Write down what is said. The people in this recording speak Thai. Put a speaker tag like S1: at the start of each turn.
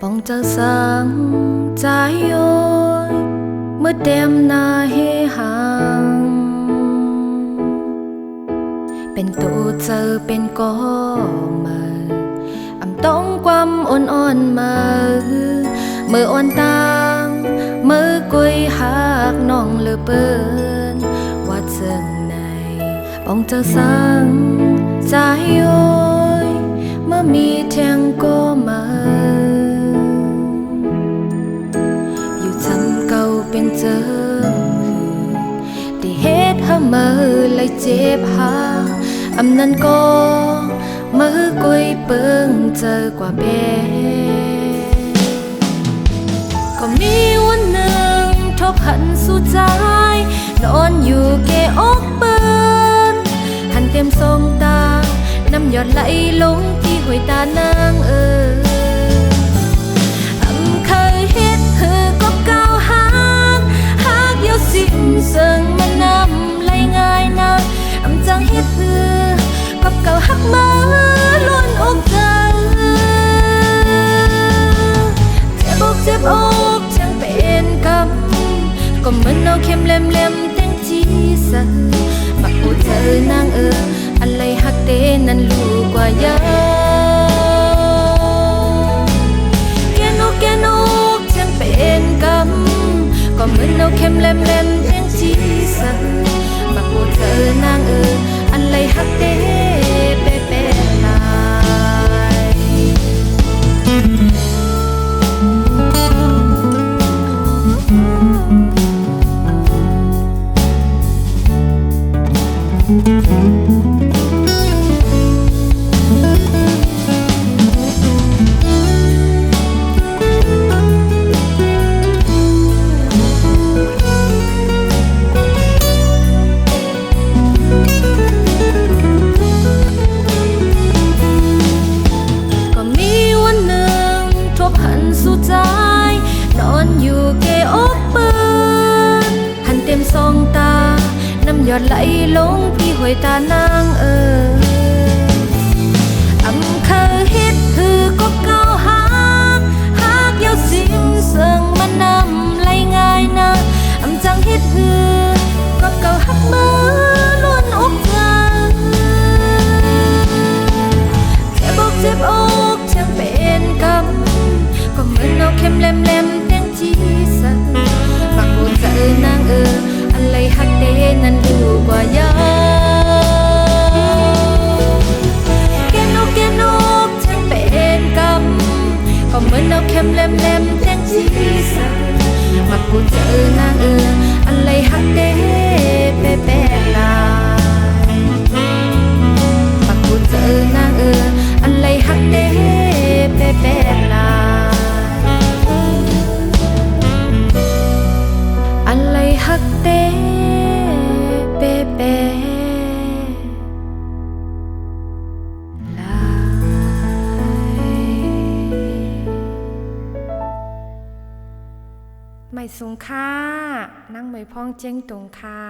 S1: bóng trăng sáng trái ơi mới đem na hê hàngเป็นตัวเจอเป็นก็มาอำต้องความอ่อนมาเมื่ออ่อนตางเมื่อกุยหักน้องเหลือเปิ้นว่าเจิงในบองเจอสังใจโอยเมื่อมีแทงก็มาอยู่จำเก่าเป็นเจิงได้เฮ็ดให้มือเลยเจ็บหาอำนั้นก็มือกุยเปิ้งเจอกว่าเบ้ก็มีวันหนึ่งทบหันสู่ใจนอนอยู่แก่อกเปิ้นหันเต็มสองตาน้ำหยดไหลลงที่ห้วยตานางเคยเฮ็ดหือก็ก้าวหากเยาสิ้นเสิงมันนำไหลง่ายนะจังเฮ็ดหือกับเก่าหักมาล้วนอกใจเจ็บอกเจ็บอกจังเป็นกำก็เหมือนเอาเข็มเล็มแตงจีสักมาพูดเธอนางอะไรหักเตนั้นรู้กว่ายาแกนอกจังเป็นกำก็เหมือนเอาเข็มเล็มแตงจีสักมาพูดเธอนางอะไรหักเตเปเปลายนอนอยู่แก่อกเปิ้นหันเต็มสองตาน้ำหยดไหลลงที่ห้วยตานางเคยเฮ็ดหือก็ก้าวหากเยาสิ้นเสิงมันนำไหลง่ายนะจังเฮ็ดหือก็เก่าหักมือล้วนอกจังเจ็บอกจังเป็นกำก็เหมือนเอาเข็มเล็มแตงจีสักฝากพูดเธอนางอะไรหักเตนั้นรู้กว่ายาแกนอกจังเป็นกำก็เหมือนเอาเข็มเล็มแตงจีสักฝากพูดเธอนางอะไรหักเตเปเปลายฝากพูดเธอนางอะไรหักเตเปเปลายอะไรหักเตเปเปลายไม่สูงค่านั่งไม่พ้องเจ้งตรงค่า